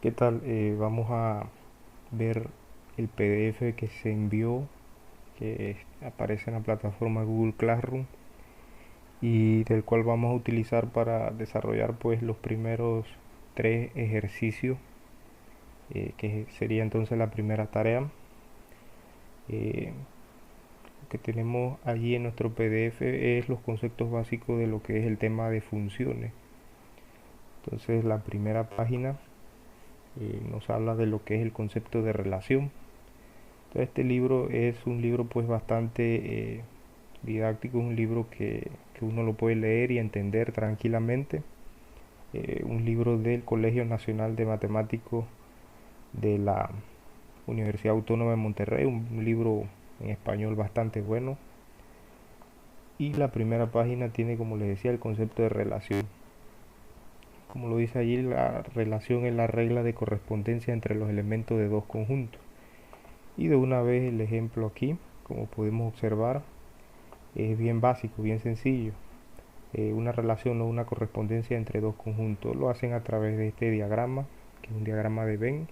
¿Qué tal? Vamos a ver el PDF que se envió, que aparece en la plataforma Google Classroom y del cual vamos a utilizar para desarrollar pues los primeros tres ejercicios, que sería entonces la primera tarea. Eh, lo que tenemos allí en nuestro PDF es los conceptos básicos de lo que es el tema de funciones. Entonces la primera página nos habla de lo que es el concepto de relación. Entonces, este libro es un libro pues bastante didáctico, es un libro que uno lo puede leer y entender tranquilamente. Un libro del Colegio Nacional de Matemáticos de la Universidad Autónoma de Monterrey, un libro en español bastante bueno. Y la primera página tiene, como les decía, el concepto de relación. Como lo dice allí, la relación es la regla de correspondencia entre los elementos de dos conjuntos. Y de una vez el ejemplo aquí, como podemos observar, es bien básico, bien sencillo. Una relación o una correspondencia entre dos conjuntos. Lo hacen a través de este diagrama, que es un diagrama de Venn.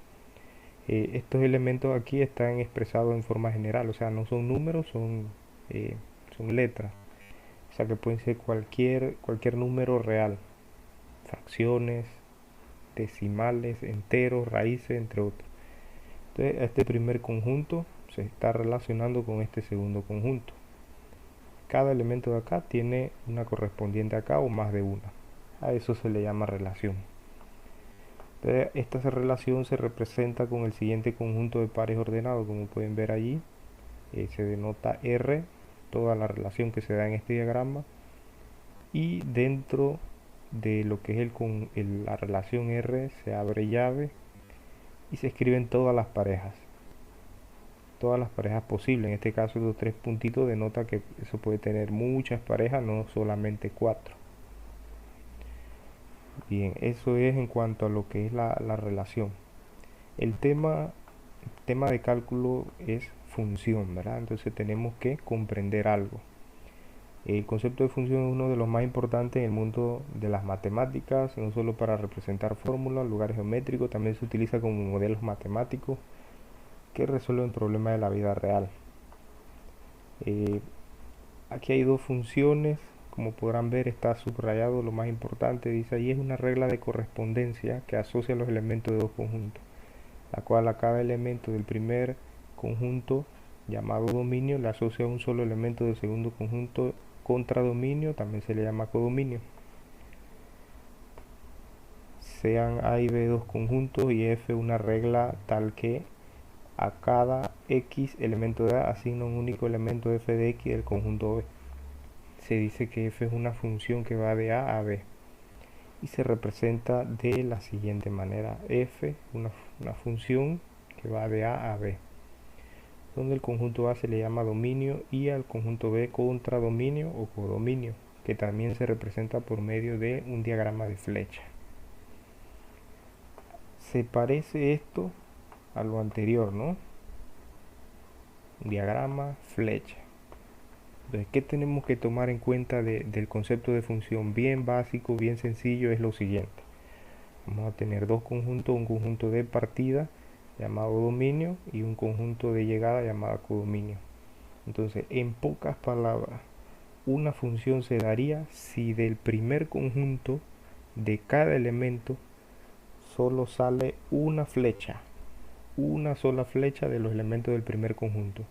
Estos elementos aquí están expresados en forma general, o sea, no son números, son letras. O sea, que pueden ser cualquier número real, fracciones, decimales, enteros, raíces, entre otros. Entonces, este primer conjunto se está relacionando con este segundo conjunto. Cada elemento de acá tiene una correspondiente acá o más de una. A eso se le llama relación. Entonces, esta relación se representa con el siguiente conjunto de pares ordenados. Como pueden ver allí, se denota R, toda la relación que se da en este diagrama. Y dentro de lo que es la relación R se abre llave y se escriben todas las parejas. Todas las parejas posibles. En este caso, los tres puntitos denota que eso puede tener muchas parejas, no solamente cuatro. Bien, eso es en cuanto a lo que es la relación. El tema de cálculo es función, ¿verdad? Entonces tenemos que comprender algo. El concepto de función es uno de los más importantes en el mundo de las matemáticas, no solo para representar fórmulas, lugares geométricos, también se utiliza como modelos matemáticos que resuelven problemas de la vida real. Eh, Aquí hay dos funciones, como podrán ver está subrayado lo más importante, dice ahí es una regla de correspondencia que asocia los elementos de dos conjuntos, la cual a cada elemento del primer conjunto llamado dominio le asocia un solo elemento del segundo conjunto contra dominio, también se le llama codominio. Sean A y B dos conjuntos y F una regla tal que a cada X elemento de A asigna un único elemento F de X del conjunto B. Se dice que F es una función que va de A a B y se representa de la siguiente manera: F, una función que va de A a B, donde el conjunto A se le llama dominio y al conjunto B contradominio o codominio, que también se representa por medio de un diagrama de flecha. Se parece esto a lo anterior, ¿no? Diagrama, flecha. Entonces, ¿qué tenemos que tomar en cuenta del concepto de función? Bien básico, bien sencillo, es lo siguiente. Vamos a tener dos conjuntos, un conjunto de partida llamado dominio y un conjunto de llegada llamado codominio. Entonces, en pocas palabras, una función se daría si del primer conjunto de cada elemento solo sale una flecha, una sola flecha de los elementos del primer conjunto.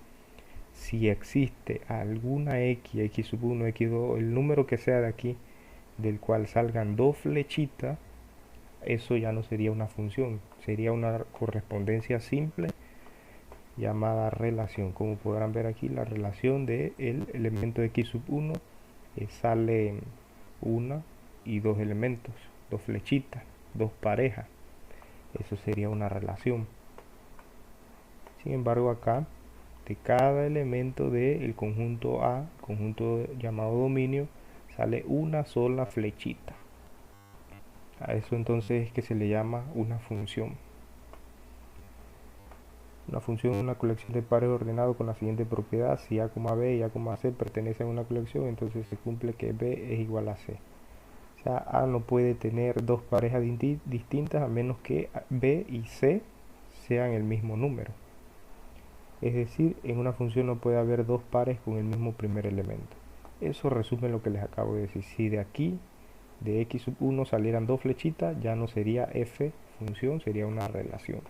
Si existe alguna x sub 1, x2, el número que sea de aquí, del cual salgan dos flechitas, eso ya no sería una función, sería una correspondencia simple llamada relación. Como podrán ver aquí, la relación del elemento de x sub 1 sale una y dos elementos, dos flechitas, dos parejas. Eso sería una relación. Sin embargo, acá de cada elemento del conjunto A, conjunto llamado dominio, sale una sola flechita. A eso entonces es que se le llama una función. Una función es una colección de pares ordenados con la siguiente propiedad: si A, B y A, C pertenecen a una colección, entonces se cumple que B es igual a C. O sea, A no puede tener dos parejas distintas a menos que B y C sean el mismo número. Es decir, en una función no puede haber dos pares con el mismo primer elemento. Eso resume lo que les acabo de decir. Si de aquí, de x sub 1 salieran dos flechitas, ya no sería f función, sería una relación.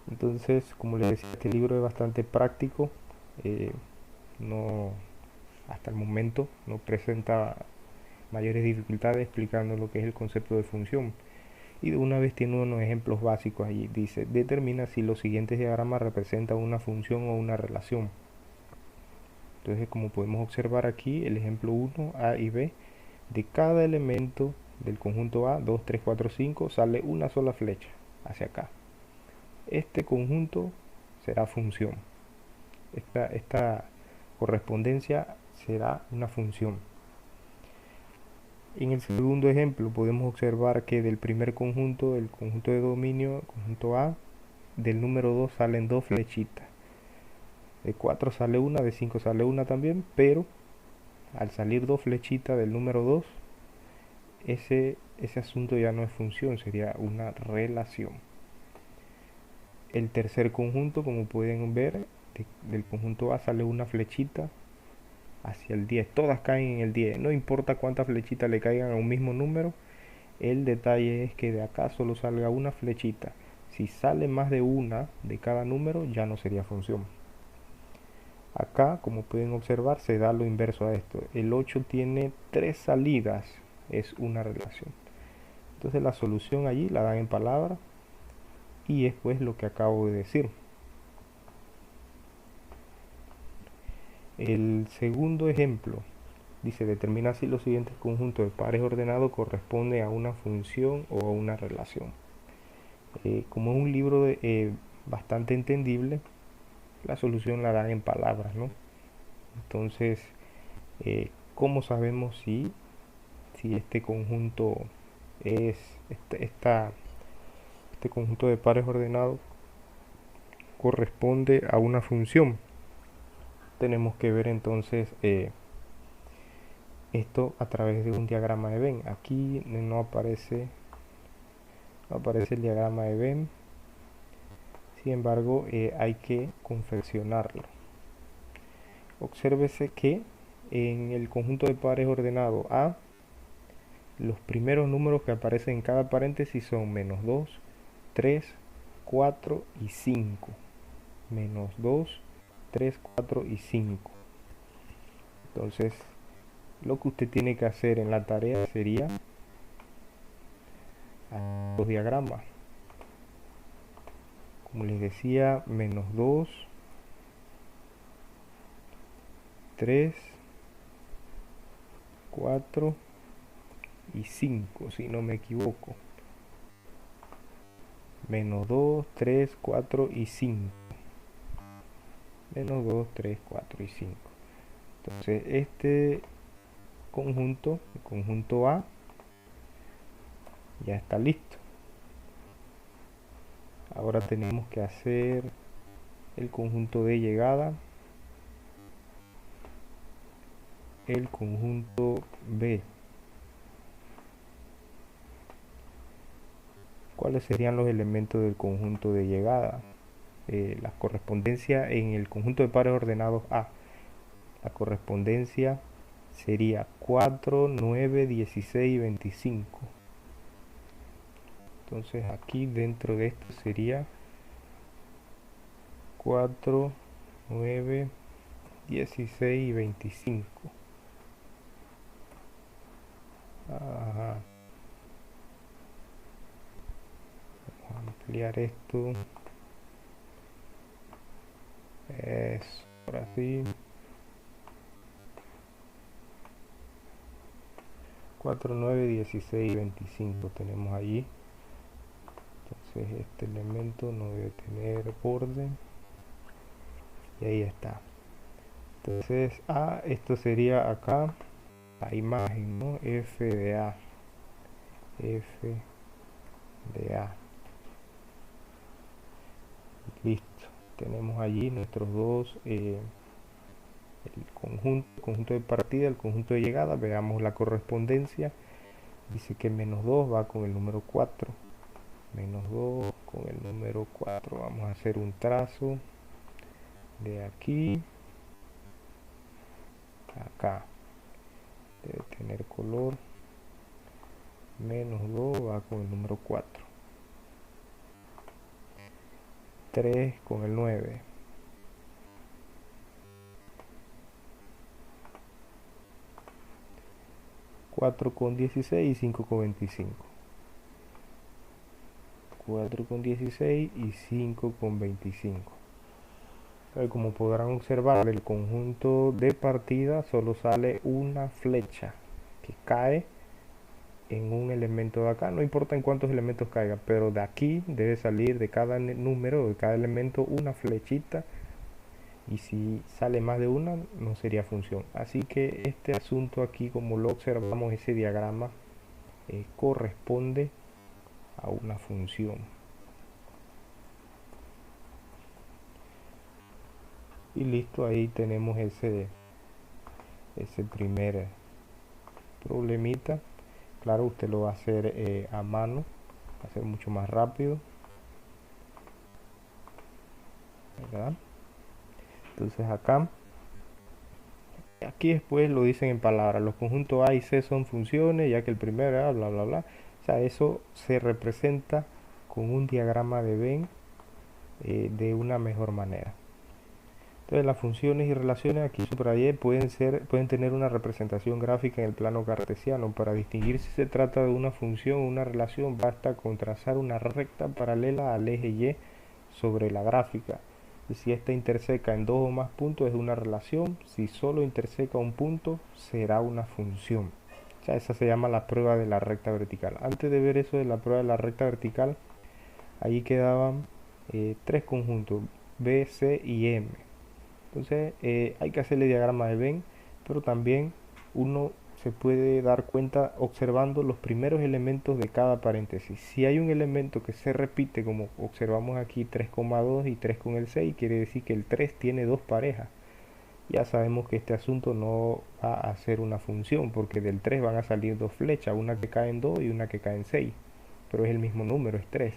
Entonces, como les decía, este libro es bastante práctico. No, hasta el momento no presenta mayores dificultades explicando lo que es el concepto de función. Y de una vez tiene unos ejemplos básicos allí. Dice, determina si los siguientes diagramas representan una función o una relación. Entonces, como podemos observar aquí, el ejemplo 1, A y B, de cada elemento del conjunto A, 2, 3, 4, 5, sale una sola flecha hacia acá. Este conjunto será función. Esta correspondencia será una función. En el segundo ejemplo podemos observar que del primer conjunto, el conjunto de dominio, conjunto A, del número 2 salen dos flechitas. De 4 sale una, de 5 sale una también, pero al salir dos flechitas del número 2, ese asunto ya no es función, sería una relación. El tercer conjunto, como pueden ver, del conjunto A sale una flechita hacia el 10. Todas caen en el 10. No importa cuántas flechitas le caigan a un mismo número, el detalle es que de acá solo salga una flechita. Si sale más de una de cada número, ya no sería función. Acá, como pueden observar, se da lo inverso a esto. El 8 tiene 3 salidas, es una relación. Entonces la solución allí la dan en palabras y es pues lo que acabo de decir. El segundo ejemplo dice, determina si los siguientes conjuntos de pares ordenados corresponden a una función o a una relación. Como es un libro bastante entendible, la solución la dan en palabras, ¿no? Entonces, ¿cómo sabemos si este conjunto es este conjunto de pares ordenados corresponde a una función? Tenemos que ver entonces esto a través de un diagrama de Venn. Aquí no aparece el diagrama de Venn, sin embargo hay que confeccionarlo. Obsérvese que en el conjunto de pares ordenado A, los primeros números que aparecen en cada paréntesis son menos 2, 3, 4 y 5. Menos 2, 3, 4 y 5. Entonces, lo que usted tiene que hacer en la tarea sería los diagramas. Como les decía, menos 2, 3, 4 y 5, si no me equivoco. Menos 2, 3, 4 y 5. Menos 2, 3, 4 y 5. Entonces este conjunto, el conjunto A, ya está listo. Ahora tenemos que hacer el conjunto de llegada, el conjunto B. ¿Cuáles serían los elementos del conjunto de llegada? La correspondencia en el conjunto de pares ordenados A. La correspondencia sería 4, 9, 16 y 25. Entonces aquí dentro de esto sería 4, 9, 16 y 25. Ajá. Vamos a ampliar esto. Eso, ahora sí. 4, 9, 16 y 25 tenemos allí. Entonces este elemento no debe tener orden. Y ahí está. Entonces esto sería acá la imagen, ¿no? F de A. F de A. Listo. Tenemos allí nuestros dos el conjunto de partida, el conjunto de llegada. Veamos la correspondencia. Dice que menos 2 va con el número 4. Menos 2 con el número 4. Vamos a hacer un trazo de aquí a acá. Debe tener color. Menos 2 va con el número 4. 3 con el 9. 4 con 16 y 5 con 25. 4 con 16 y 5 con 25. Como podrán observar, del conjunto de partida solo sale una flecha que cae en un elemento de acá. No importa en cuántos elementos caiga, pero de aquí debe salir de cada número, de cada elemento, una flechita. Y si sale más de una, no sería función. Así que este asunto aquí, como lo observamos, ese diagrama corresponde a una función. Y listo, ahí tenemos ese primer problemita. Claro, usted lo va a hacer a mano, va a ser mucho más rápido, ¿verdad? Entonces aquí después lo dicen en palabras. Los conjuntos A y C son funciones, ya que el primero, bla, bla, bla. O sea, eso se representa con un diagrama de Venn de una mejor manera. Entonces las funciones y relaciones aquí subrayé pueden tener una representación gráfica en el plano cartesiano. Para distinguir si se trata de una función o una relación, basta con trazar una recta paralela al eje Y sobre la gráfica. Si esta interseca en dos o más puntos es una relación, si solo interseca un punto será una función. O sea, esa se llama la prueba de la recta vertical. Antes de ver eso de la prueba de la recta vertical, ahí quedaban tres conjuntos, B, C y M. Entonces hay que hacerle diagrama de Venn, pero también uno se puede dar cuenta observando los primeros elementos de cada paréntesis. Si hay un elemento que se repite, como observamos aquí 3,2 y 3 con el 6, quiere decir que el 3 tiene dos parejas. Ya sabemos que este asunto no va a ser una función, porque del 3 van a salir dos flechas, una que cae en 2 y una que cae en 6, pero es el mismo número, es 3.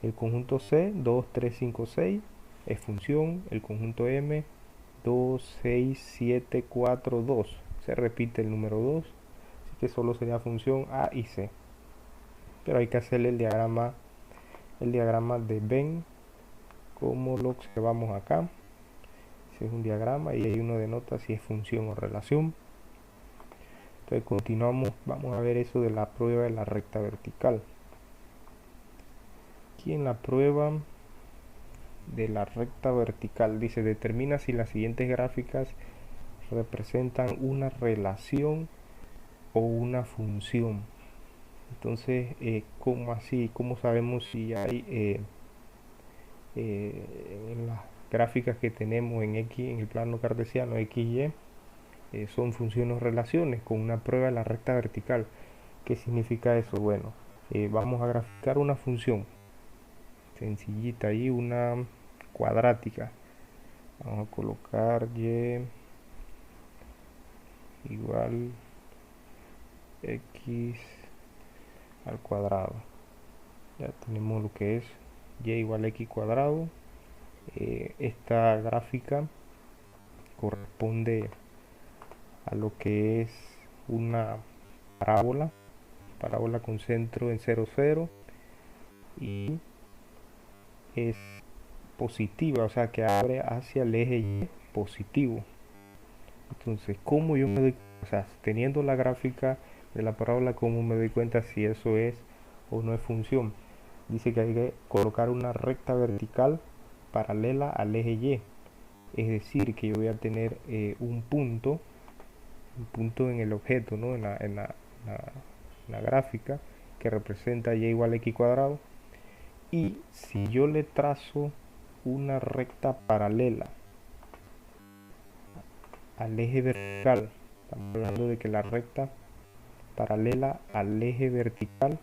El conjunto C, 2, 3, 5, 6, es función. El conjunto M, 2, 6, 7, 4, 2. Se repite el número 2, así que solo sería función A y C. Pero hay que hacerle el diagrama de Venn, como lo observamos acá. Ese es un diagrama y ahí uno denota si es función o relación. Entonces continuamos, vamos a ver eso de la prueba de la recta vertical. Aquí en la prueba de la recta vertical dice: determina si las siguientes gráficas representan una relación o una función. Entonces, ¿cómo así? ¿Cómo sabemos si hay en las gráficas que tenemos en X, en el plano cartesiano, X, Y, son funciones o relaciones con una prueba de la recta vertical? ¿Qué significa eso? Bueno, vamos a graficar una función sencillita ahí, una cuadrática. Vamos a colocar Y igual X al cuadrado. Ya tenemos lo que es Y igual X cuadrado. Esta gráfica corresponde a lo que es una parábola con centro en 0, 0, y es positiva, o sea que abre hacia el eje Y positivo. Entonces, ¿cómo yo me doy, o sea, teniendo la gráfica de la parábola, cómo me doy cuenta si eso es o no es función? Dice que hay que colocar una recta vertical paralela al eje Y. Es decir, que yo voy a tener un punto en el objeto, ¿no? en la gráfica, que representa Y igual a X cuadrado. Y si yo le trazo una recta paralela al eje vertical, estamos hablando de que la recta paralela al eje vertical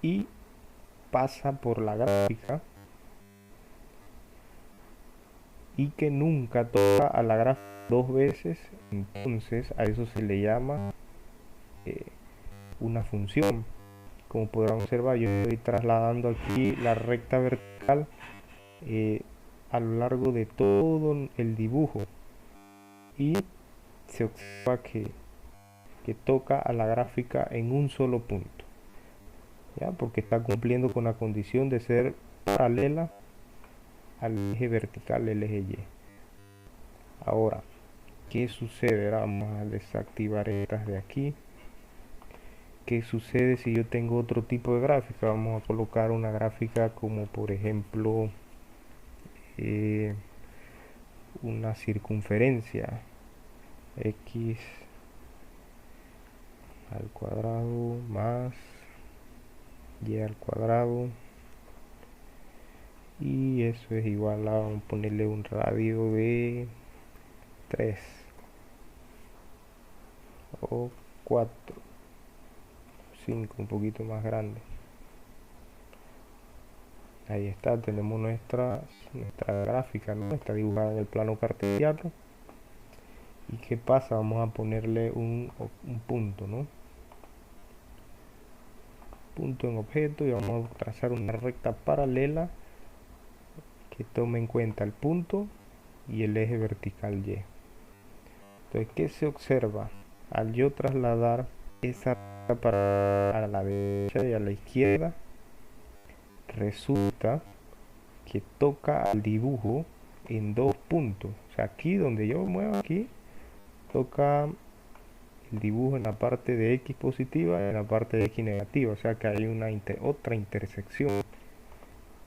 y pasa por la gráfica, y que nunca toca a la gráfica dos veces, entonces a eso se le llama una función. Como podrán observar, yo estoy trasladando aquí la recta vertical a lo largo de todo el dibujo y se observa que toca a la gráfica en un solo punto, ¿ya? Porque está cumpliendo con la condición de ser paralela al eje vertical, el eje Y. Ahora, ¿qué sucede? Vamos a desactivar estas de aquí. ¿Qué sucede si yo tengo otro tipo de gráfica? Vamos a colocar una gráfica como por ejemplo una circunferencia x al cuadrado más y al cuadrado, y eso es igual a, vamos a ponerle un radio de 3 o 4, 5, un poquito más grande. Ahí está, tenemos nuestra gráfica, ¿no? Está dibujada en el plano cartesiano. ¿Y qué pasa? Vamos a ponerle un punto, ¿no? Punto en objeto, y vamos a trazar una recta paralela que tome en cuenta el punto y el eje vertical Y. Entonces, ¿qué se observa? Al yo trasladar esa recta para a la derecha y a la izquierda, resulta que toca al dibujo en dos puntos. O sea, aquí donde yo muevo aquí, toca el dibujo en la parte de X positiva y en la parte de X negativa. O sea que hay una otra intersección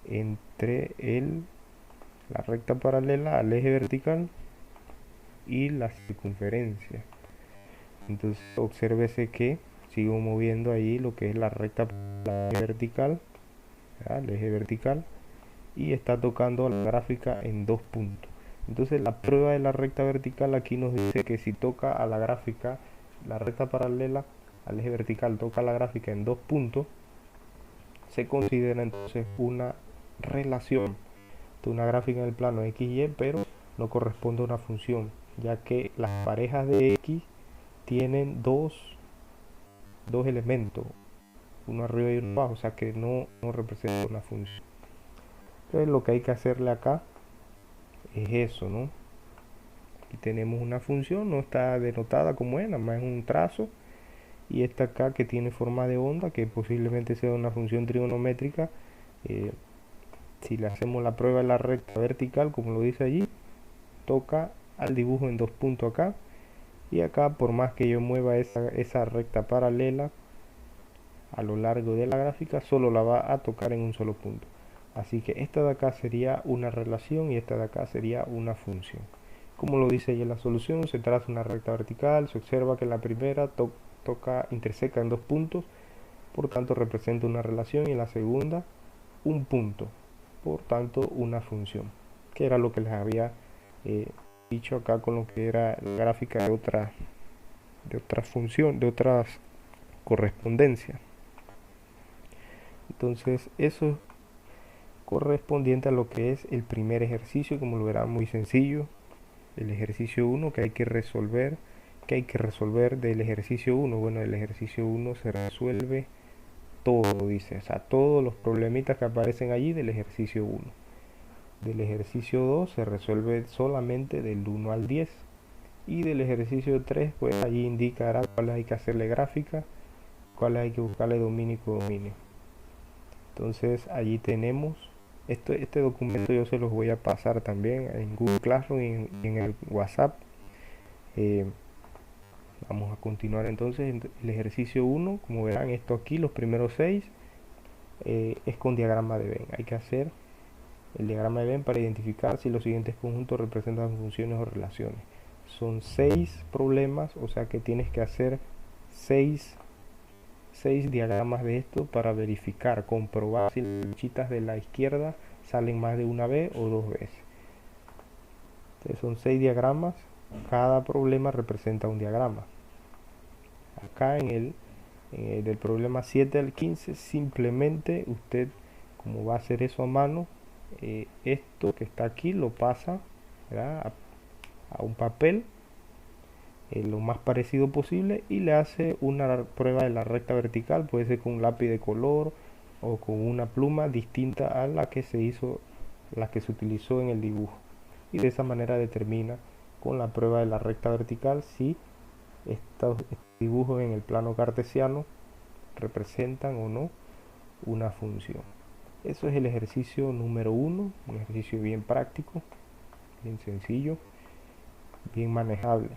entre la recta paralela al eje vertical y la circunferencia. Entonces obsérvese que sigo moviendo ahí lo que es la recta vertical, ¿verdad? El eje vertical, y está tocando la gráfica en dos puntos. Entonces la prueba de la recta vertical aquí nos dice que si toca a la gráfica, la recta paralela al eje vertical toca la gráfica en dos puntos, se considera entonces una relación de una gráfica en el plano XY, pero no corresponde a una función, ya que las parejas de X tienen dos elementos, uno arriba y uno abajo, o sea que no representa una función. Entonces lo que hay que hacerle acá es eso, ¿no? Aquí tenemos una función, no está denotada como es, nada más es un trazo, y esta acá que tiene forma de onda, que posiblemente sea una función trigonométrica. Si le hacemos la prueba de la recta vertical, como lo dice allí, toca al dibujo en dos puntos acá, y acá por más que yo mueva esa recta paralela a lo largo de la gráfica, solo la va a tocar en un solo punto. Así que esta de acá sería una relación y esta de acá sería una función. Como lo dice ahí en la solución, se traza una recta vertical, se observa que la primera interseca en dos puntos, por tanto representa una relación, y en la segunda un punto, por tanto una función, que era lo que les había dicho acá con lo que era la gráfica de otra función, de otras correspondencias. Entonces eso es correspondiente a lo que es el primer ejercicio, como lo verán, muy sencillo. El ejercicio 1 que hay que resolver. ¿Qué hay que resolver del ejercicio 1? Bueno, el ejercicio 1 se resuelve todo, dice, o sea, todos los problemitas que aparecen allí del ejercicio 1. Del ejercicio 2 se resuelve solamente del 1 al 10. Y del ejercicio 3, pues allí indicará cuáles hay que hacerle gráfica, cuáles hay que buscarle dominio y codominio. Entonces allí tenemos este documento, yo se los voy a pasar también en Google Classroom y en el WhatsApp. Vamos a continuar entonces el ejercicio 1. Como verán, esto aquí, los primeros 6 es con diagrama de Venn. Hay que hacer el diagrama de Venn para identificar si los siguientes conjuntos representan funciones o relaciones. Son 6 problemas, o sea que tienes que hacer 6 diagramas de esto para verificar, comprobar si las flechitas de la izquierda salen más de una vez o dos veces. Entonces son 6 diagramas, cada problema representa un diagrama. Acá en del problema 7 al 15, simplemente usted, como va a hacer eso a mano, esto que está aquí lo pasa ¿verdad? A un papel lo más parecido posible y le hace una prueba de la recta vertical, puede ser con un lápiz de color o con una pluma distinta a la que se hizo, la que se utilizó en el dibujo, y de esa manera determina con la prueba de la recta vertical si estos dibujos en el plano cartesiano representan o no una función. Eso es el ejercicio número 1, un ejercicio bien práctico, bien sencillo, bien manejable.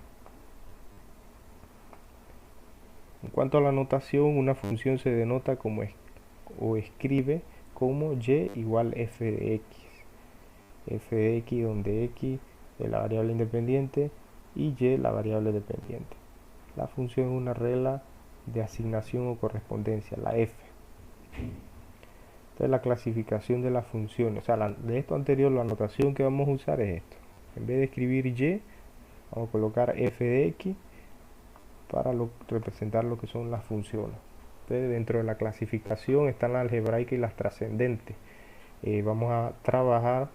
En cuanto a la notación, una función se denota como o escribe como y igual f de x. F de x donde x es la variable independiente y y la variable dependiente. La función es una regla de asignación o correspondencia, la f. Entonces la clasificación de las funciones, o sea, de esto anterior, la notación que vamos a usar es esto. En vez de escribir y, vamos a colocar f de x para representar lo que son las funciones. Entonces, dentro de la clasificación están las algebraicas y las trascendentes. Vamos a trabajar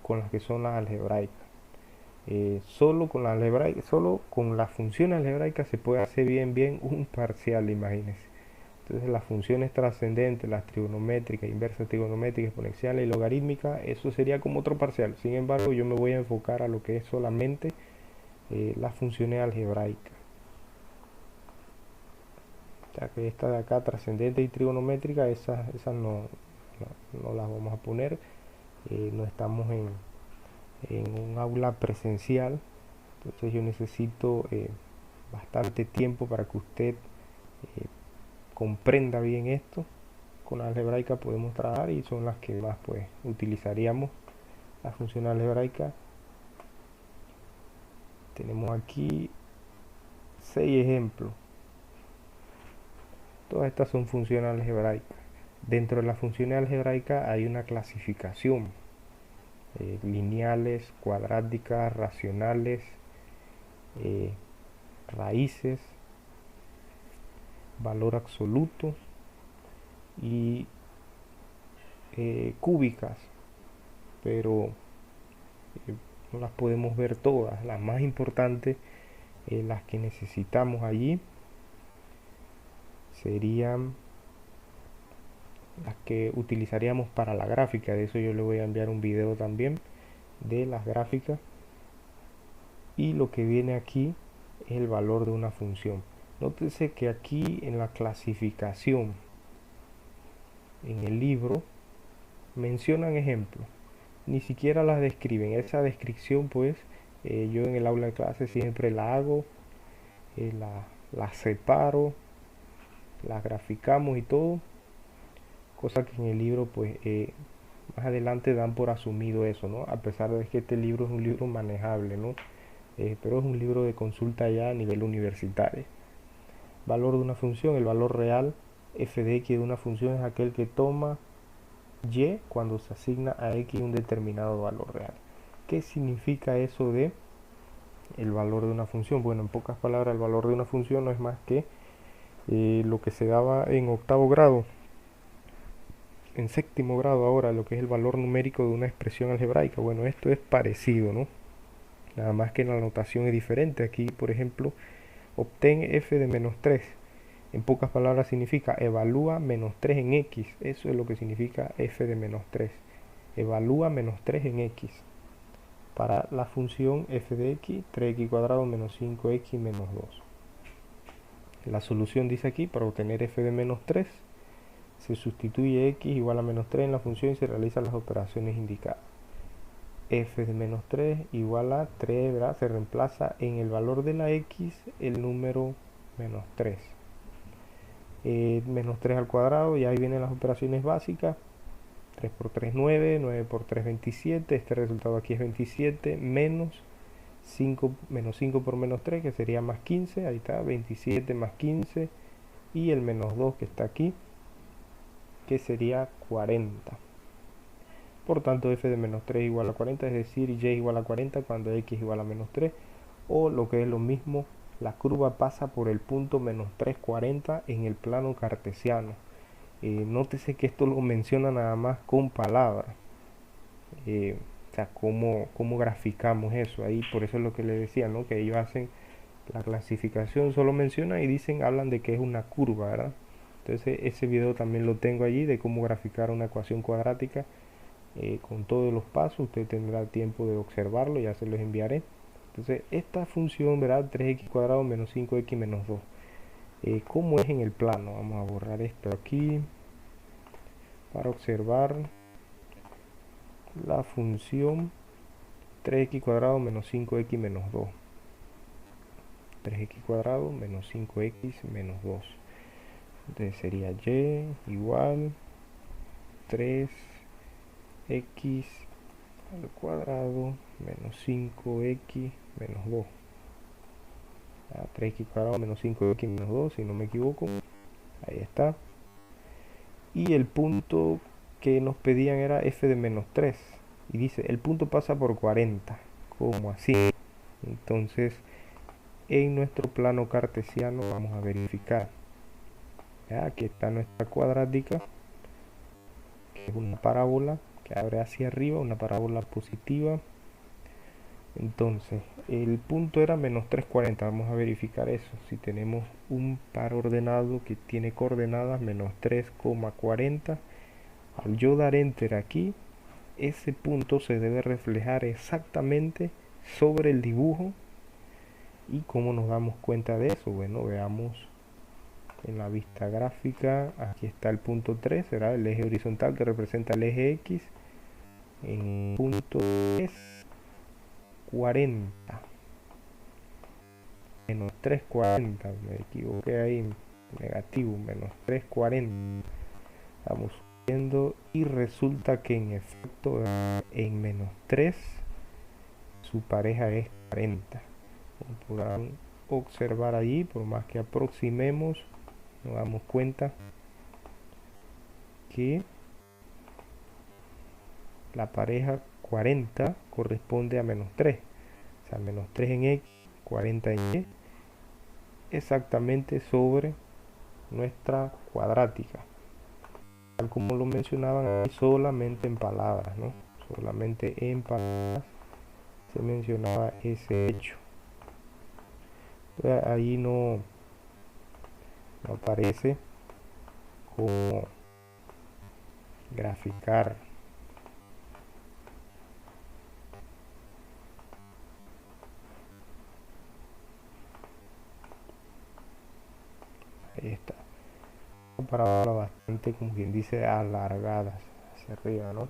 con las que son las algebraicas. Solo con las funciones algebraicas se puede hacer bien un parcial, imagínense. Entonces las funciones trascendentes, las trigonométricas, inversas trigonométricas, exponenciales y logarítmicas, eso sería como otro parcial. Sin embargo, yo me voy a enfocar a lo que es solamente las funciones algebraicas. Ya que esta de acá, trascendente y trigonométrica, esas no las vamos a poner. No estamos en un aula presencial, entonces yo necesito bastante tiempo para que usted comprenda bien esto. Con la algebraica podemos trabajar y son las que más pues utilizaríamos. La función algebraica, tenemos aquí 6 ejemplos. Todas estas son funciones algebraicas. Dentro de las funciones algebraicas hay una clasificación: lineales, cuadráticas, racionales, raíces, valor absoluto y cúbicas, pero no las podemos ver todas. Las más importantes, las que necesitamos allí, serían las que utilizaríamos para la gráfica. De eso yo le voy a enviar un video también de las gráficas. Y lo que viene aquí es el valor de una función. Nótese que aquí en la clasificación, en el libro, mencionan ejemplos, ni siquiera las describen. Esa descripción pues yo en el aula de clase siempre la hago, la separo, las graficamos y todo, cosa que en el libro pues más adelante dan por asumido eso, ¿no? A pesar de que este libro es un libro manejable, ¿no? Pero es un libro de consulta ya a nivel universitario. Valor de una función: el valor real f de x de una función es aquel que toma y cuando se asigna a x un determinado valor real. ¿Qué significa eso de el valor de una función? Bueno, en pocas palabras, el valor de una función no es más que lo que se daba en octavo grado, en séptimo grado ahora, lo que es el valor numérico de una expresión algebraica. Bueno, esto es parecido, ¿no? Nada más que la notación es diferente. Aquí, por ejemplo, obtén f de menos 3. En pocas palabras significa evalúa menos 3 en x. Eso es lo que significa f de menos 3. Evalúa menos 3 en x. Para la función f de x, 3x cuadrado menos 5x menos 2. La solución dice aquí: para obtener f de menos 3, se sustituye x igual a menos 3 en la función y se realizan las operaciones indicadas. F de menos 3 igual a 3, ¿verdad? Se reemplaza en el valor de la x el número menos 3. Menos 3 al cuadrado, y ahí vienen las operaciones básicas. 3 por 3, 9, 9 por 3, 27. Este resultado aquí es 27, menos 5 por menos 3, que sería más 15. Ahí está, 27 más 15. Y el menos 2 que está aquí, que sería 40. Por tanto, f de menos 3 igual a 40, es decir, y igual a 40 cuando x igual a menos 3. O lo que es lo mismo, la curva pasa por el punto menos 3, 40 en el plano cartesiano. Nótese que esto lo menciona nada más con palabras. sea, cómo graficamos eso ahí. Por eso es lo que les decía, ¿no? Que ellos hacen la clasificación, solo mencionan y dicen, hablan de que es una curva, ¿verdad? Entonces ese video también lo tengo allí de cómo graficar una ecuación cuadrática con todos los pasos. Usted tendrá tiempo de observarlo, ya se los enviaré. Entonces esta función, ¿verdad? 3x cuadrado menos 5x menos 2. ¿Cómo es en el plano? Vamos a borrar esto aquí para observar la función 3x cuadrado menos 5x menos 2. 3x cuadrado menos 5x menos 2. Entonces sería y igual 3x al cuadrado menos 5x menos 2. 3x cuadrado menos 5x menos 2, si no me equivoco. Ahí está. Y el punto que nos pedían era f de menos 3. Y dice, el punto pasa por 40. ¿Cómo así? Entonces, en nuestro plano cartesiano vamos a verificar. Aquí está nuestra cuadrática, que es una parábola que abre hacia arriba, una parábola positiva. Entonces, el punto era menos 3,40. Vamos a verificar eso. Si tenemos un par ordenado que tiene coordenadas menos 3,40, al yo dar enter aquí, ese punto se debe reflejar exactamente sobre el dibujo. ¿Y cómo nos damos cuenta de eso? Bueno, veamos en la vista gráfica. Aquí está el punto 3, será el eje horizontal que representa el eje X. En punto 3, 40 menos 3,40, me equivoqué ahí, negativo, menos 3,40. Vamos subiendo y resulta que en efecto en menos 3 su pareja es 40. Como podrán observar allí, por más que aproximemos, nos damos cuenta que la pareja 40 corresponde a menos 3. O sea, menos 3 en X, 40 en Y, exactamente sobre nuestra cuadrática. Tal como lo mencionaban ahí, solamente en palabras, ¿no? Solamente en palabras se mencionaba ese hecho. Entonces, ahí no aparece cómo graficar. Ahí está. Parábola bastante, como quien dice, alargadas hacia arriba, ¿no?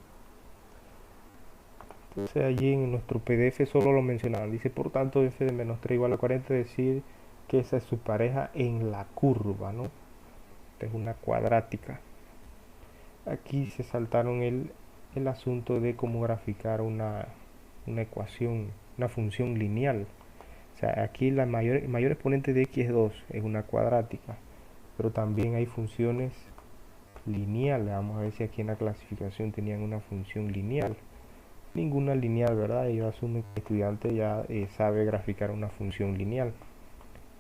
Entonces allí en nuestro PDF solo lo mencionaban. Dice, por tanto, f de menos 3 igual a 40, es decir, que esa es su pareja en la curva, ¿no? Esta es una cuadrática. Aquí se saltaron el asunto de cómo graficar una ecuación, una función lineal. O sea, aquí el mayor exponente de x es 2, es una cuadrática. Pero también hay funciones lineales. Vamos a ver si aquí en la clasificación tenían una función lineal. Ninguna lineal, ¿verdad? Ellos asumen que el estudiante ya sabe graficar una función lineal.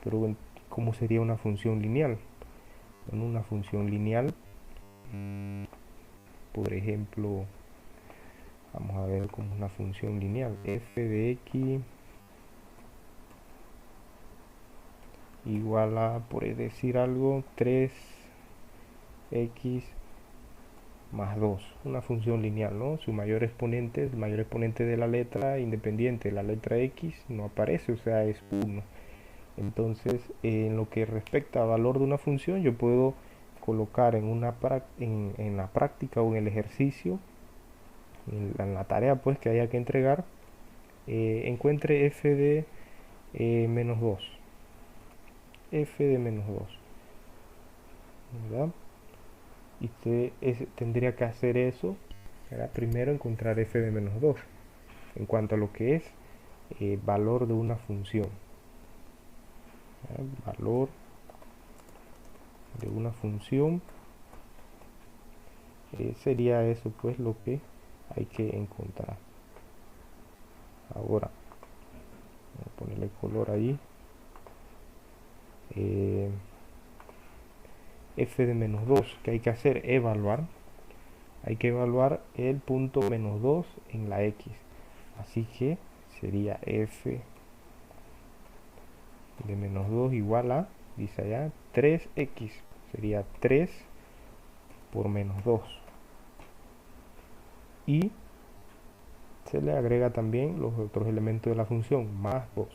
Pero ¿cómo sería una función lineal? Bueno, una función lineal, por ejemplo, vamos a ver como una función lineal. F de x igual a, por decir algo, 3x más 2, una función lineal, ¿no? Su mayor exponente, el mayor exponente de la letra independiente, la letra x, no aparece, o sea, es 1. Entonces, en lo que respecta a valor de una función, yo puedo colocar en la práctica o en el ejercicio, en la tarea pues que haya que entregar, encuentre f de menos 2, f de menos 2, ¿verdad? Y usted tendría que hacer eso, ¿verdad? Primero encontrar f de menos 2 en cuanto a lo que es valor de una función, ¿verdad? Valor de una función, sería eso pues lo que hay que encontrar. Ahora voy a ponerle color ahí. F de menos 2, que hay que hacer, evaluar. Hay que evaluar el punto menos 2 en la X. Así que sería f de menos 2 igual a, dice allá, 3x. Sería 3 por menos 2. Y se le agrega también los otros elementos de la función, más 2.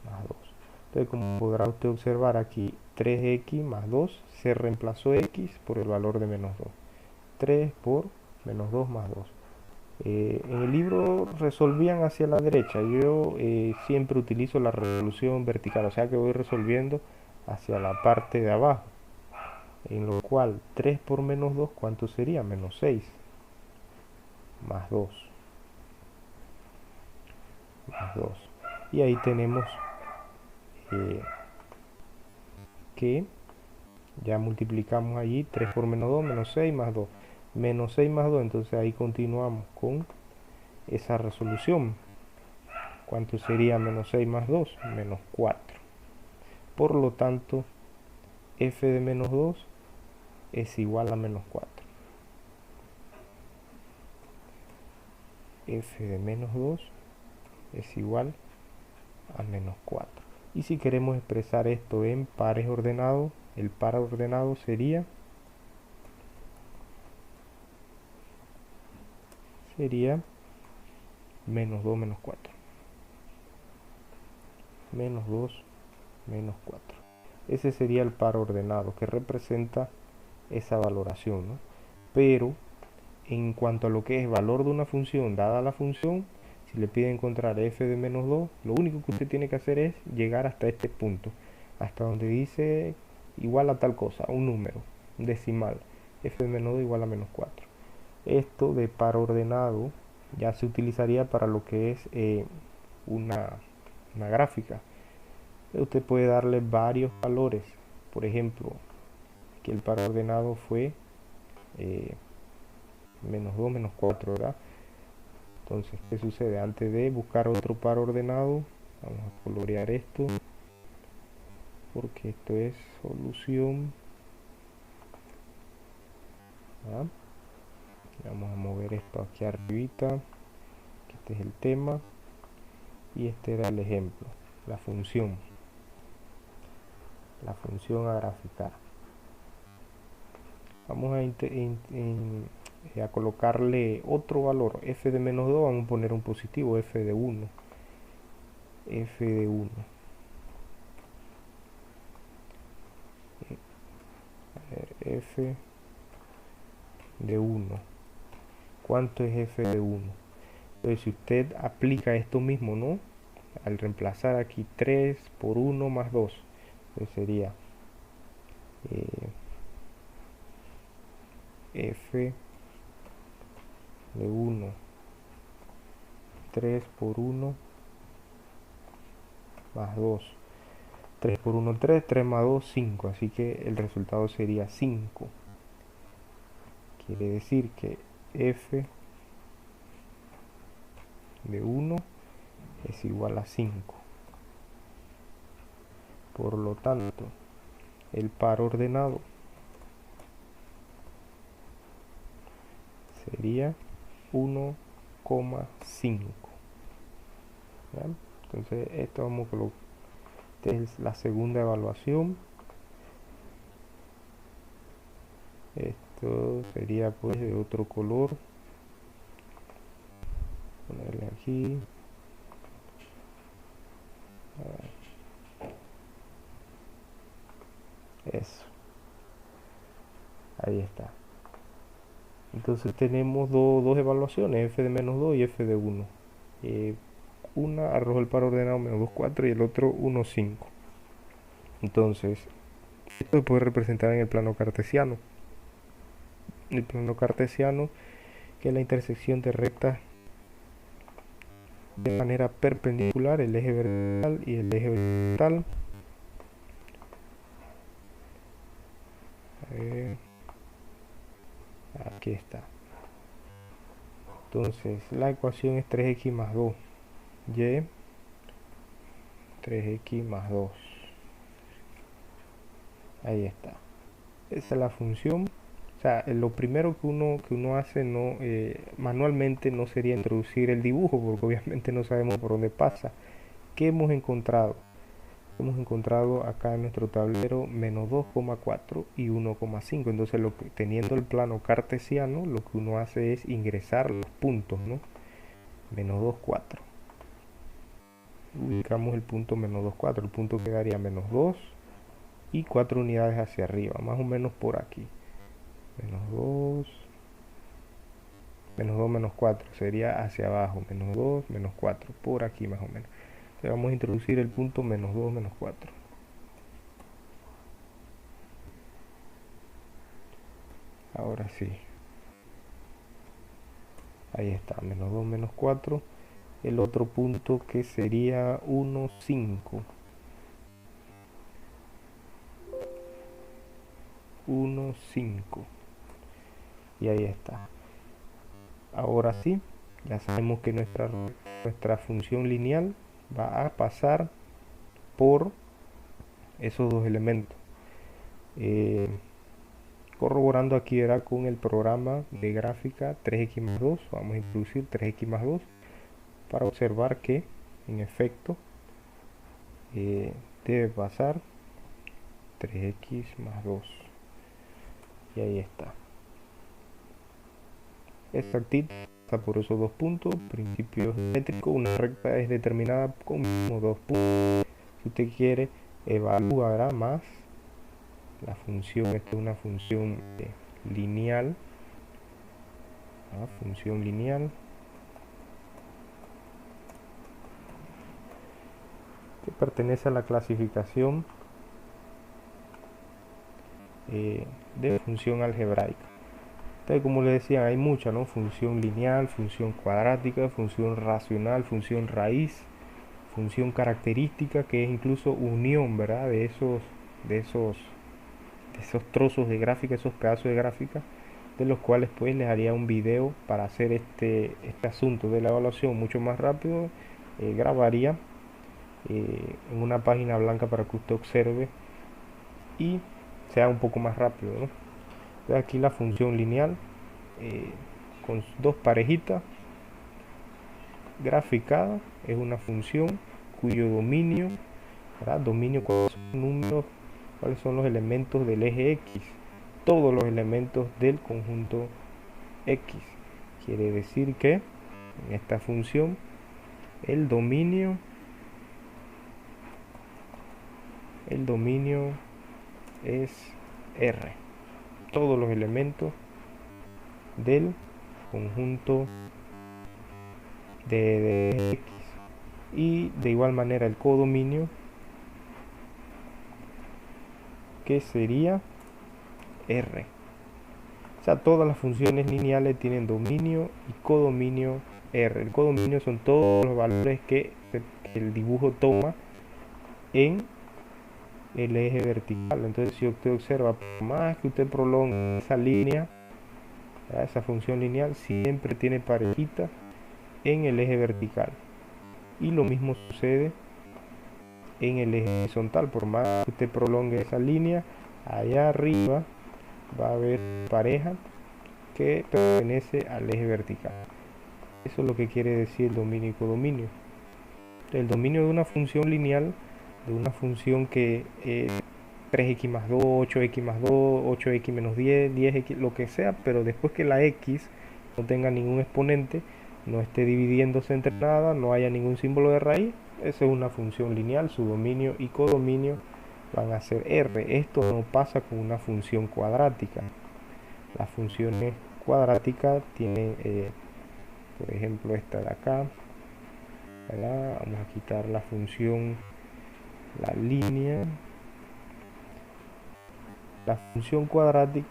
Más 2. Entonces, como podrá usted observar aquí, 3x más 2 se reemplazó x por el valor de menos 2. 3 por menos 2 más 2. En el libro resolvían hacia la derecha. Yo siempre utilizo la resolución vertical, o sea que voy resolviendo hacia la parte de abajo. En lo cual 3 por menos 2, ¿cuánto sería? Menos 6 más 2. Más 2. Y ahí tenemos que ya multiplicamos allí 3 por menos 2, menos 6 más 2. Menos 6 más 2, entonces ahí continuamos con esa resolución. ¿Cuánto sería menos 6 más 2? Menos 4. Por lo tanto, f de menos 2 es igual a menos 4. F de menos 2 es igual a menos 4. Y si queremos expresar esto en pares ordenados, el par ordenado sería menos 2 menos 4. Menos 2 menos 4. Ese sería el par ordenado que representa esa valoración, ¿no? Pero en cuanto a lo que es valor de una función, dada la función, si le pide encontrar f de menos 2, lo único que usted tiene que hacer es llegar hasta este punto, hasta donde dice igual a tal cosa, un número, un decimal, f de menos 2 igual a menos 4. Esto de par ordenado ya se utilizaría para lo que es una gráfica. Usted puede darle varios valores, por ejemplo, que el par ordenado fue menos 2 menos 4, ¿verdad? Entonces, ¿qué sucede? Antes de buscar otro par ordenado, vamos a colorear esto, porque esto es solución. ¿Ah? Vamos a mover esto aquí arribita, que este es el tema, y este era el ejemplo, la función a graficar. Vamos a colocarle otro valor, f de menos 2, vamos a poner un positivo, f de 1. F de 1. F de 1. ¿Cuánto es f de 1? Entonces, si usted aplica esto mismo, ¿no? Al reemplazar aquí 3 por 1 más 2, entonces sería f de 1, 3 por 1 más 2. 3 por 1, 3, 3 más 2, 5. Así que el resultado sería 5. Quiere decir que f de 1 es igual a 5. Por lo tanto, el par ordenado sería 1,5. Entonces, esto vamos a colocar. Esta es la segunda evaluación. Esto sería pues de otro color. Ponerle aquí. Eso. Ahí está. Entonces tenemos dos evaluaciones, f de menos 2 y f de 1. Una arroja el par ordenado menos 2, 4 y el otro 1, 5. Entonces, esto se puede representar en el plano cartesiano. El plano cartesiano, que es la intersección de rectas de manera perpendicular, el eje vertical y el eje horizontal. Aquí está. Entonces, la ecuación es 3x más 2. Y 3x más 2. Ahí está. Esa es la función O sea, lo primero que uno hace no, manualmente no sería introducir el dibujo, porque obviamente no sabemos por dónde pasa. ¿Qué hemos encontrado? Hemos encontrado acá en nuestro tablero menos 2,4 y 1,5. Entonces, teniendo el plano cartesiano, lo que uno hace es ingresar los puntos, ¿no? Menos 2,4. Ubicamos el punto menos 2,4. El punto quedaría menos 2 y 4 unidades hacia arriba, más o menos por aquí. Menos 2, menos 2, menos 4. Sería hacia abajo. Menos 2, menos 4. Por aquí más o menos. Entonces vamos a introducir el punto menos 2, menos 4. Ahora sí. Ahí está. Menos 2, menos 4. El otro punto que sería 1, 5. 1, 5. Y ahí está. Ahora sí, ya sabemos que nuestra función lineal va a pasar por esos dos elementos. Corroborando aquí era con el programa de gráfica 3x más 2, vamos a introducir 3x más 2 para observar que en efecto debe pasar 3x más 2 y ahí está. Exactito, pasa por esos dos puntos. Principio geométrico, una recta es determinada con mínimo dos puntos. Si usted quiere evaluar más la función, esta es una función lineal, función lineal que pertenece a la clasificación de función algebraica. Entonces, como les decía, hay muchas, ¿no? Función lineal, función cuadrática, función racional, función raíz, función característica, que es incluso unión, ¿verdad? De esos trozos de gráfica, esos pedazos de gráfica, de los cuales pues les haría un video para hacer este asunto de la evaluación mucho más rápido. Grabaría en una página blanca para que usted observe y sea un poco más rápido, ¿no? Entonces aquí la función lineal con dos parejitas graficada es una función cuyo dominio, ¿verdad? Dominio, ¿cuáles son números? ¿Cuáles son los elementos del eje X? Todos los elementos del conjunto X. Quiere decir que en esta función el dominio es R. Todos los elementos del conjunto de X. Y de igual manera el codominio, que sería R. O sea, todas las funciones lineales tienen dominio y codominio R. El codominio son todos los valores que el dibujo toma en el eje vertical. Entonces, si usted observa, por más que usted prolongue esa línea, esa función lineal siempre tiene parejita en el eje vertical. Y lo mismo sucede en el eje horizontal. Por más que usted prolongue esa línea, allá arriba va a haber pareja que pertenece al eje vertical. Eso es lo que quiere decir dominio y codominio. El dominio de una función lineal, de una función que es 3x más 2, 8x más 2, 8x menos 10, 10x, lo que sea, pero después que la x no tenga ningún exponente, no esté dividiéndose entre nada, no haya ningún símbolo de raíz, esa es una función lineal. Su dominio y codominio van a ser R. Esto no pasa con una función cuadrática. Las funciones cuadráticas tienen, por ejemplo, esta de acá, ¿verdad? Vamos a quitar la función, la línea. La función cuadrática,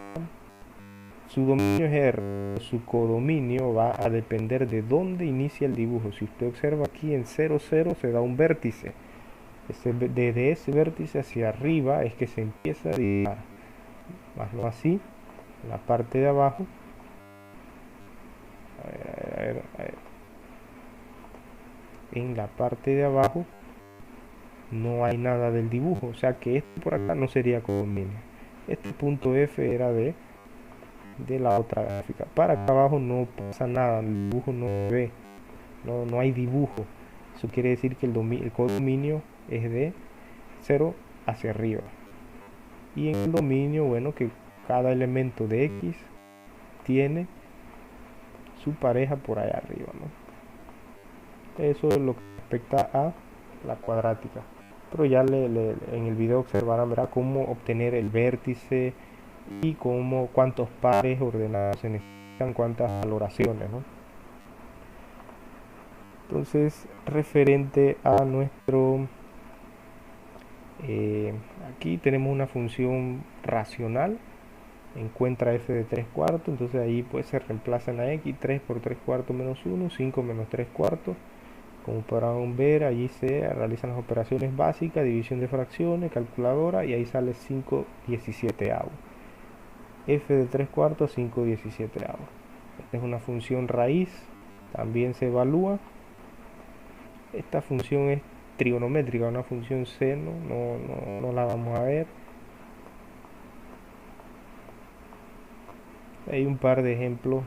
su dominio es R, su codominio va a depender de dónde inicia el dibujo. Si usted observa aquí en 0, 0 se da un vértice. Desde ese vértice hacia arriba es que se empieza a dibujar. Más no así, en la parte de abajo. A ver. En la parte de abajo no hay nada del dibujo. O sea que esto por acá no sería codominio. Este punto F era de de la otra gráfica. Para acá abajo no pasa nada, el dibujo no se ve, no hay dibujo. Eso quiere decir que el codominio es de 0 hacia arriba. Y en el dominio, bueno, que cada elemento de X tiene su pareja por allá arriba, ¿no? Eso es lo que respecta a la cuadrática. Pero ya en el video observarán, ¿verdad?, cómo obtener el vértice y cuántos pares ordenados se necesitan, cuántas valoraciones, ¿no? Entonces, referente a nuestro aquí tenemos una función racional, encuentra f de 3 cuartos, entonces ahí pues se reemplaza en la x, 3 por 3 cuartos menos 1, 5 menos 3 cuartos. Como podrán ver, allí se realizan las operaciones básicas, división de fracciones, calculadora, y ahí sale 5/17. F de 3 cuartos, 5/17. Esta es una función raíz, también se evalúa. Esta función es trigonométrica, una función seno, no la vamos a ver. Hay un par de ejemplos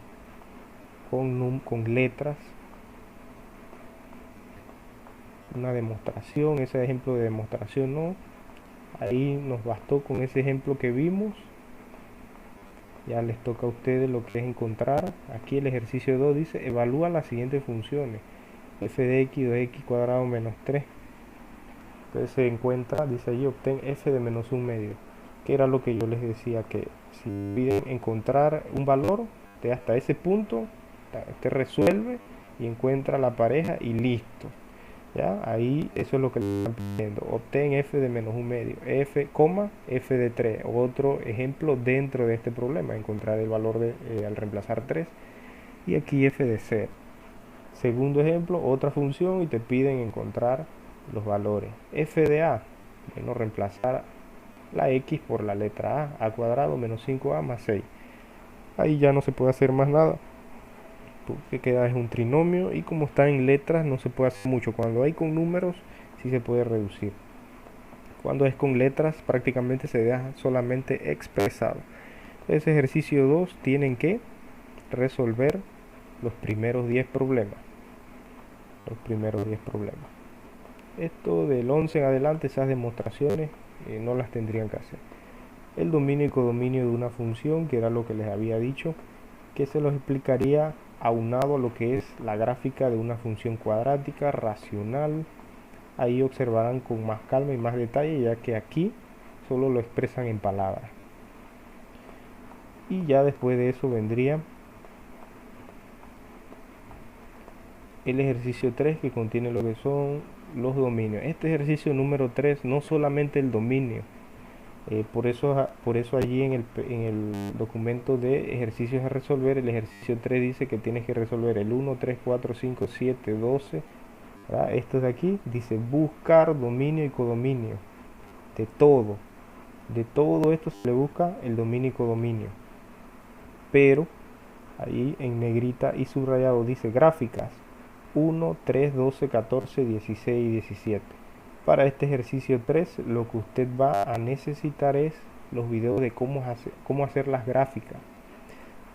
con letras. Una demostración, ese ejemplo de demostración no. Ahí nos bastó con ese ejemplo que vimos. Ya les toca a ustedes lo que es encontrar. Aquí el ejercicio 2 dice, evalúa las siguientes funciones. F de x, 2x cuadrado menos 3. Entonces se encuentra, dice allí, obtén f de menos 1/2. Que era lo que yo les decía, que si piden encontrar un valor, de hasta ese punto, usted resuelve y encuentra la pareja y listo. ¿Ya? Ahí eso es lo que le están pidiendo. Obtén f de menos 1/2. F de 3. Otro ejemplo dentro de este problema, encontrar el valor al reemplazar 3. Y aquí f de 0. Segundo ejemplo, otra función y te piden encontrar los valores. F de a, bueno, reemplazar la x por la letra a cuadrado menos 5a más 6. Ahí ya no se puede hacer más nada, porque queda es un trinomio, y como está en letras no se puede hacer mucho. Cuando hay con números sí se puede reducir. Cuando es con letras prácticamente se deja solamente expresado. Ese ejercicio 2 tienen que resolver los primeros 10 problemas. Esto del 11 en adelante, esas demostraciones no las tendrían que hacer. El dominio y codominio de una función, que era lo que les había dicho, que se los explicaría aunado a lo que es la gráfica de una función cuadrática racional. Ahí observarán con más calma y más detalle, ya que aquí solo lo expresan en palabras. Y ya después de eso vendría el ejercicio 3, que contiene lo que son los dominios. Este ejercicio número 3, no solamente el dominio, por eso allí en el documento de ejercicios a resolver, el ejercicio 3 dice que tienes que resolver el 1, 3, 4, 5, 7, 12. ¿Verdad? Esto de aquí dice buscar dominio y codominio de todo. De todo esto se le busca el dominio y codominio. Pero ahí en negrita y subrayado dice gráficas 1, 3, 12, 14, 16 y 17. Para este ejercicio 3 lo que usted va a necesitar es los videos de cómo hacer las gráficas.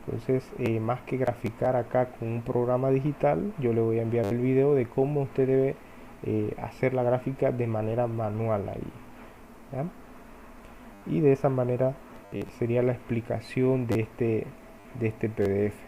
Entonces, más que graficar acá con un programa digital, yo le voy a enviar el video de cómo usted debe hacer la gráfica de manera manual ahí, ¿ya? Y de esa manera sería la explicación de este PDF.